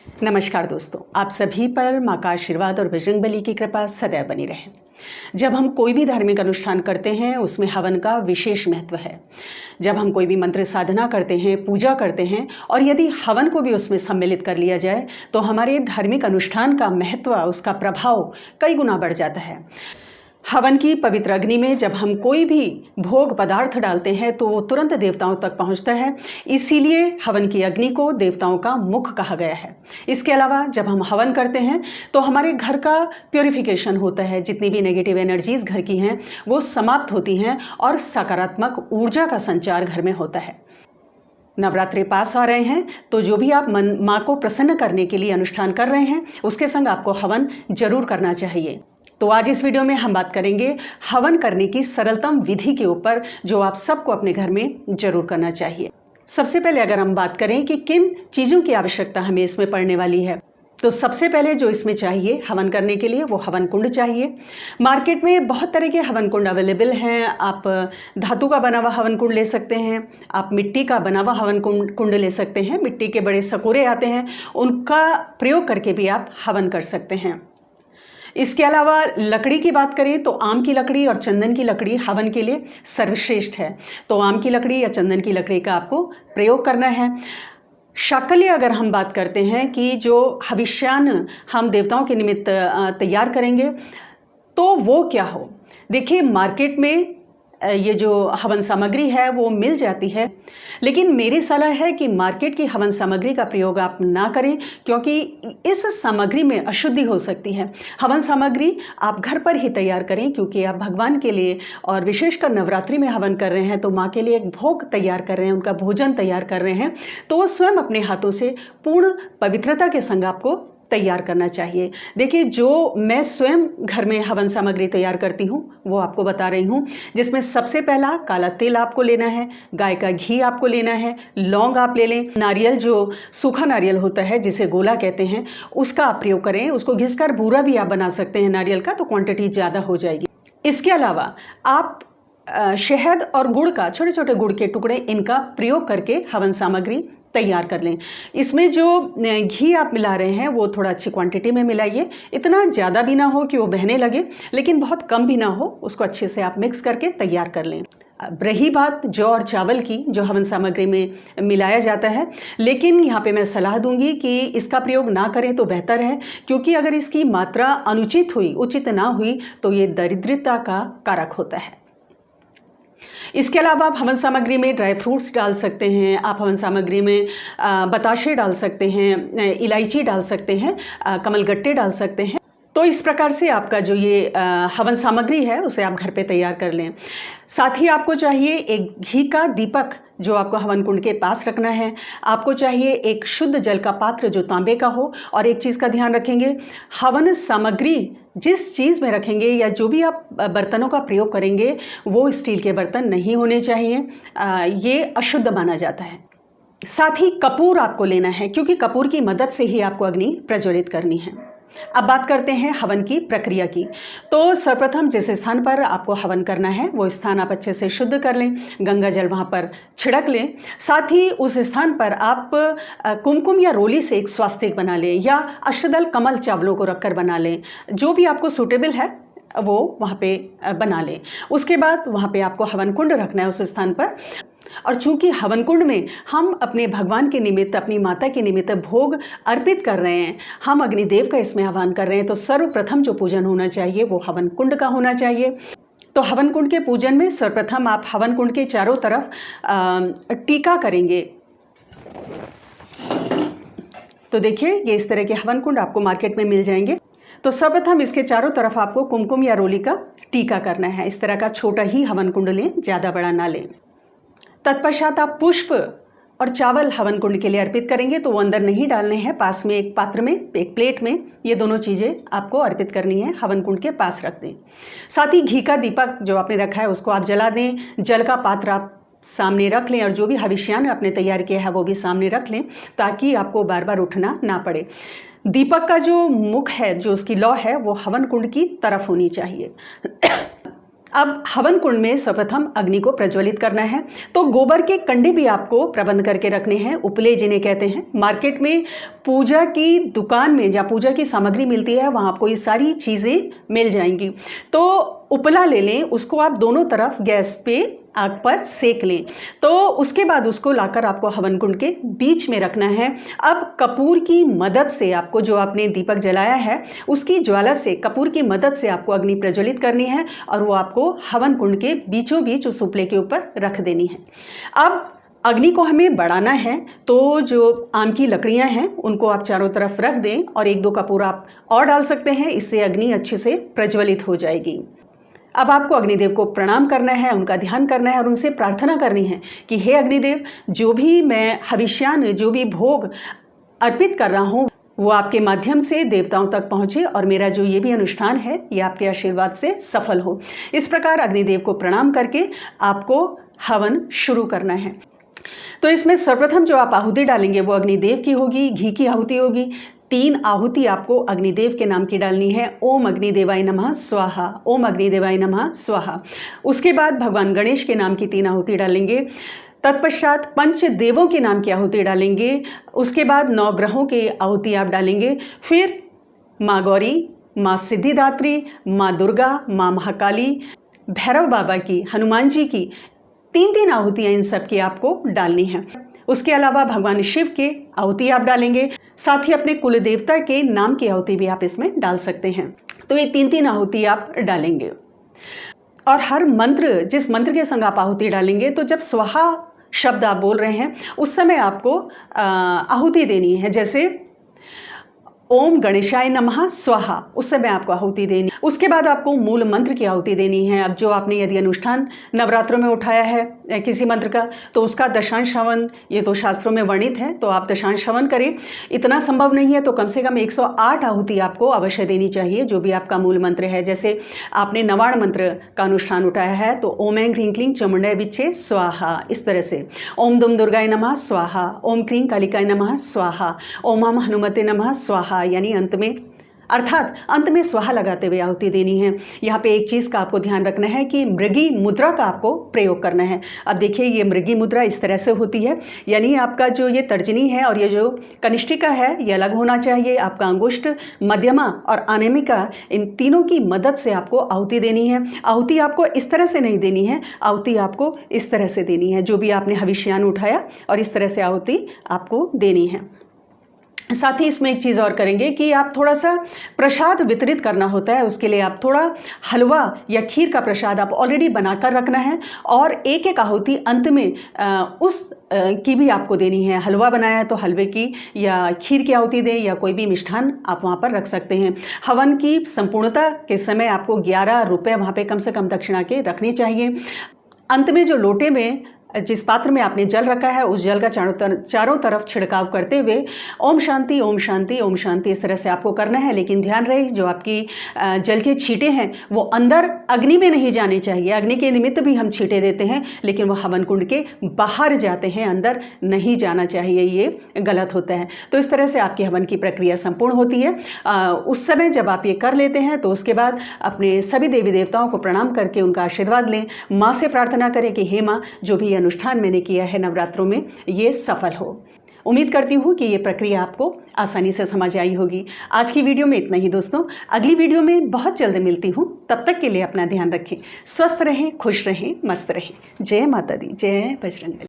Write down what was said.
नमस्कार दोस्तों, आप सभी पर माँ का आशीर्वाद और बजरंग बली की कृपा सदैव बनी रहे। जब हम कोई भी धार्मिक अनुष्ठान करते हैं उसमें हवन का विशेष महत्व है। जब हम कोई भी मंत्र साधना करते हैं, पूजा करते हैं और यदि हवन को भी उसमें सम्मिलित कर लिया जाए तो हमारे धार्मिक अनुष्ठान का महत्व, उसका प्रभाव कई गुना बढ़ जाता है। हवन की पवित्र अग्नि में जब हम कोई भी भोग पदार्थ डालते हैं तो वो तुरंत देवताओं तक पहुंचता है। इसीलिए हवन की अग्नि को देवताओं का मुख कहा गया है। इसके अलावा जब हम हवन करते हैं तो हमारे घर का प्योरिफिकेशन होता है। जितनी भी नेगेटिव एनर्जीज घर की हैं वो समाप्त होती हैं और सकारात्मक ऊर्जा का संचार घर में होता है। नवरात्रि पास आ रहे हैं तो जो भी आप माँ को प्रसन्न करने के लिए अनुष्ठान कर रहे हैं उसके संग आपको हवन जरूर करना चाहिए। तो आज इस वीडियो में हम बात करेंगे हवन करने की सरलतम विधि के ऊपर, जो आप सबको अपने घर में जरूर करना चाहिए। सबसे पहले अगर हम बात करें कि किन चीज़ों की आवश्यकता हमें इसमें पड़ने वाली है, तो सबसे पहले जो इसमें चाहिए हवन करने के लिए वो हवन कुंड चाहिए। मार्केट में बहुत तरह के हवन कुंड अवेलेबल हैं। आप धातु का बना हुआ हवन कुंड ले सकते हैं, आप मिट्टी का बना हुआ हवन कुंड ले सकते हैं। मिट्टी के बड़े सकोरे आते हैं, उनका प्रयोग करके भी आप हवन कर सकते हैं। इसके अलावा लकड़ी की बात करें तो आम की लकड़ी और चंदन की लकड़ी हवन के लिए सर्वश्रेष्ठ है। तो आम की लकड़ी या चंदन की लकड़ी का आपको प्रयोग करना है। शाकल्य अगर हम बात करते हैं कि जो हविष्यान हम देवताओं के निमित्त तैयार करेंगे तो वो क्या हो। देखिए, मार्केट में ये जो हवन सामग्री है वो मिल जाती है, लेकिन मेरी सलाह है कि मार्केट की हवन सामग्री का प्रयोग आप ना करें, क्योंकि इस सामग्री में अशुद्धि हो सकती है। हवन सामग्री आप घर पर ही तैयार करें, क्योंकि आप भगवान के लिए और विशेषकर नवरात्रि में हवन कर रहे हैं तो माँ के लिए एक भोग तैयार कर रहे हैं, उनका भोजन तैयार कर रहे हैं, तो वो स्वयं अपने हाथों से पूर्ण पवित्रता के संग आपको तैयार करना चाहिए। देखिए, जो मैं स्वयं घर में हवन सामग्री तैयार करती हूँ वो आपको बता रही हूँ, जिसमें सबसे पहला काला तेल आपको लेना है, गाय का घी आपको लेना है, लौंग आप ले लें, नारियल जो सूखा नारियल होता है जिसे गोला कहते हैं उसका आप प्रयोग करें। उसको घिसकर बूरा भी आप बना सकते हैं नारियल का, तो क्वांटिटी ज़्यादा हो जाएगी। इसके अलावा आप शहद और गुड़ का, छोटे छोटे गुड़ के टुकड़े, इनका प्रयोग करके हवन सामग्री तैयार कर लें। इसमें जो घी आप मिला रहे हैं वो थोड़ा अच्छी क्वांटिटी में मिलाइए। इतना ज़्यादा भी ना हो कि वो बहने लगे, लेकिन बहुत कम भी ना हो। उसको अच्छे से आप मिक्स करके तैयार कर लें। अब रही बात जौ और चावल की, जो हवन सामग्री में मिलाया जाता है, लेकिन यहाँ पे मैं सलाह दूंगी कि इसका प्रयोग ना करें तो बेहतर है, क्योंकि अगर इसकी मात्रा अनुचित हुई, उचित ना हुई, तो ये दरिद्रता का कारक होता है। इसके अलावा आप हवन सामग्री में ड्राई फ्रूट्स डाल सकते हैं, आप हवन सामग्री में बताशे डाल सकते हैं, इलायची डाल सकते हैं, कमलगट्टे डाल सकते हैं। तो इस प्रकार से आपका जो ये हवन सामग्री है उसे आप घर पे तैयार कर लें। साथ ही आपको चाहिए एक घी का दीपक जो आपको हवन कुंड के पास रखना है। आपको चाहिए एक शुद्ध जल का पात्र जो तांबे का हो। और एक चीज़ का ध्यान रखेंगे, हवन सामग्री जिस चीज़ में रखेंगे या जो भी आप बर्तनों का प्रयोग करेंगे वो स्टील के बर्तन नहीं होने चाहिए, ये अशुद्ध माना जाता है। साथ ही कपूर आपको लेना है, क्योंकि कपूर की मदद से ही आपको अग्नि प्रज्वलित करनी है। अब बात करते हैं हवन की प्रक्रिया की। तो सर्वप्रथम जिस स्थान पर आपको हवन करना है वो स्थान आप अच्छे से शुद्ध कर लें, गंगा जल वहाँ पर छिड़क लें। साथ ही उस स्थान पर आप कुमकुम या रोली से एक स्वास्तिक बना लें, या अष्टदल कमल चावलों को रखकर बना लें। जो भी आपको सूटेबल है वो वहाँ पे बना लें। उसके बाद वहाँ पे आपको हवन कुंड रखना है उस स्थान पर। और चूंकि हवन कुंड में हम अपने भगवान के निमित्त, अपनी माता के निमित्त भोग अर्पित कर रहे हैं, हम अग्निदेव का इसमें आह्वान कर रहे हैं, तो सर्वप्रथम जो पूजन होना चाहिए वो हवन कुंड का होना चाहिए। तो हवन कुंड के पूजन में सर्वप्रथम आप हवन कुंड के चारों तरफ टीका करेंगे। तो देखिए, ये इस तरह के हवन कुंड आपको मार्केट में मिल जाएंगे। तो सर्वप्रथम इसके चारों तरफ आपको कुमकुम या रोली का टीका करना है। इस तरह का छोटा ही हवन कुंड लें, ज़्यादा बड़ा ना लें। तत्पश्चात आप पुष्प और चावल हवन कुंड के लिए अर्पित करेंगे, तो वो अंदर नहीं डालने हैं, पास में एक पात्र में, एक प्लेट में ये दोनों चीज़ें आपको अर्पित करनी है, हवन कुंड के पास रख दें। साथ ही घी का दीपक जो आपने रखा है उसको आप जला दें। जल का पात्र आप सामने रख लें और जो भी हविष्यान आपने तैयार किया है वो भी सामने रख लें, ताकि आपको बार बार उठना ना पड़े। दीपक का जो मुख है, जो उसकी लौ है, वो हवन कुंड की तरफ होनी चाहिए। अब हवन कुंड में सर्वप्रथम अग्नि को प्रज्वलित करना है। तो गोबर के कंडे भी आपको प्रबंध करके रखने हैं, उपले जिन्हें कहते हैं। मार्केट में पूजा की दुकान में जहाँ पूजा की सामग्री मिलती है वहाँ आपको ये सारी चीज़ें मिल जाएंगी। तो उपला ले लें, उसको आप दोनों तरफ गैस पे आग पर सेक लें। तो उसके बाद उसको लाकर आपको हवन कुंड के बीच में रखना है। अब कपूर की मदद से आपको, जो आपने दीपक जलाया है उसकी ज्वाला से, कपूर की मदद से आपको अग्नि प्रज्वलित करनी है और वो आपको हवन कुंड के बीचों बीच उस उपले के ऊपर रख देनी है। अब अग्नि को हमें बढ़ाना है, तो जो आम की लकड़ियां हैं उनको आप चारों तरफ रख दें और 1-2 कपूर आप और डाल सकते हैं, इससे अग्नि अच्छे से प्रज्वलित हो जाएगी। अब आपको अग्निदेव को प्रणाम करना है, उनका ध्यान करना है और उनसे प्रार्थना करनी है कि हे अग्निदेव, जो भी मैं हविष्यान, जो भी भोग अर्पित कर रहा हूँ वो आपके माध्यम से देवताओं तक पहुँचे और मेरा जो ये भी अनुष्ठान है ये आपके आशीर्वाद से सफल हो। इस प्रकार अग्निदेव को प्रणाम करके आपको हवन शुरू करना है। तो इसमें सर्वप्रथम जो आप आहुति डालेंगे वो अग्निदेव की होगी, घी की आहुति होगी। 3 आहुति आपको अग्निदेव के नाम की डालनी है। ओम अग्निदेवाय नमः स्वाहा, ओम अग्निदेवाय नमः स्वाहा। उसके बाद भगवान गणेश के नाम की 3 आहुति डालेंगे। तत्पश्चात पंच देवों के नाम की आहुति डालेंगे। उसके बाद 9 ग्रहों की आहुति आप डालेंगे। फिर माँ गौरी, माँ सिद्धिदात्री, माँ दुर्गा, माँ महाकाली, भैरव बाबा की, हनुमान जी की 3-3 आहुतियाँ इन सब की आपको डालनी है। उसके अलावा भगवान शिव के आहुति आप डालेंगे, साथ ही अपने कुल देवता के नाम की आहुति भी आप इसमें डाल सकते हैं। तो ये 3-3 आहुति आप डालेंगे और हर मंत्र, जिस मंत्र के संग आप आहुति डालेंगे, तो जब स्वाहा शब्द आप बोल रहे हैं उस समय आपको आहुति देनी है। जैसे ओम गणेशाय नमः स्वाहा, उस समय आपको आहुति देनी। उसके बाद आपको मूल मंत्र की आहुति देनी है। अब जो आपने यदि अनुष्ठान नवरात्रों में उठाया है किसी मंत्र का, तो उसका दशांश हवन, ये तो शास्त्रों में वर्णित है, तो आप दशांश हवन करें। इतना संभव नहीं है तो कम से कम 108 आहुति आपको अवश्य देनी चाहिए, जो भी आपका मूल मंत्र है। जैसे आपने नवाण मंत्र का अनुष्ठान उठाया है तो ओम ऐं ह्रीं क्लीं चामुंडाय विच्चे स्वाहा, इस तरह से ओम दुम दुर्गाय नमः स्वाहा, ओम क्लीं कालिकाय नमः स्वाहा, ओम हम हनुमते नमः स्वाहा, यानी अंत में, अर्थात अंत में स्वाहा लगाते हुए आहुति देनी है। यहाँ पे एक चीज़ का आपको ध्यान रखना है कि मृगी मुद्रा का आपको प्रयोग करना है। अब देखिए ये मृगी मुद्रा इस तरह से होती है, यानी आपका जो ये तर्जनी है और ये जो कनिष्ठिका है ये अलग होना चाहिए। आपका अंगुष्ठ, मध्यमा और अनामिका, इन तीनों की मदद से आपको आहुति देनी है। आहुति आपको इस तरह से नहीं देनी है, आहुति आपको इस तरह से देनी है, जो भी आपने हविष्यान उठाया और इस तरह से आहुति आपको देनी है। साथ ही इसमें एक चीज़ और करेंगे कि आप थोड़ा सा प्रसाद वितरित करना होता है। उसके लिए आप थोड़ा हलवा या खीर का प्रसाद आप ऑलरेडी बनाकर रखना है और एक आहुति अंत में उस की भी आपको देनी है। हलवा बनाया है तो हलवे की या खीर की आहुति दें, या कोई भी मिष्ठान आप वहाँ पर रख सकते हैं। हवन की संपूर्णता के समय आपको 11 रुपये वहाँ पर कम से कम दक्षिणा के रखनी चाहिए। अंत में जो लोटे में, जिस पात्र में आपने जल रखा है, उस जल का चारों तरफ छिड़काव करते हुए ओम शांति ओम शांति ओम शांति इस तरह से आपको करना है। लेकिन ध्यान रहे, जो आपकी जल के छींटे हैं वो अंदर अग्नि में नहीं जाने चाहिए। अग्नि के निमित्त भी हम छींटे देते हैं, लेकिन वो हवन कुंड के बाहर जाते हैं, अंदर नहीं जाना चाहिए, ये गलत होता है। तो इस तरह से आपकी हवन की प्रक्रिया संपूर्ण होती है। उस समय जब आप ये कर लेते हैं तो उसके बाद अपने सभी देवी देवताओं को प्रणाम करके उनका आशीर्वाद लें। माँ से प्रार्थना करें कि हे माँ, जो भी अनुष्ठान मैंने किया है नवरात्रों में ये सफल हो। उम्मीद करती हूँ कि ये प्रक्रिया आपको आसानी से समझ आई होगी। आज की वीडियो में इतना ही दोस्तों, अगली वीडियो में बहुत जल्द मिलती हूँ। तब तक के लिए अपना ध्यान रखें, स्वस्थ रहें, खुश रहें, मस्त रहें। जय माता दी, जय बजरंग बली।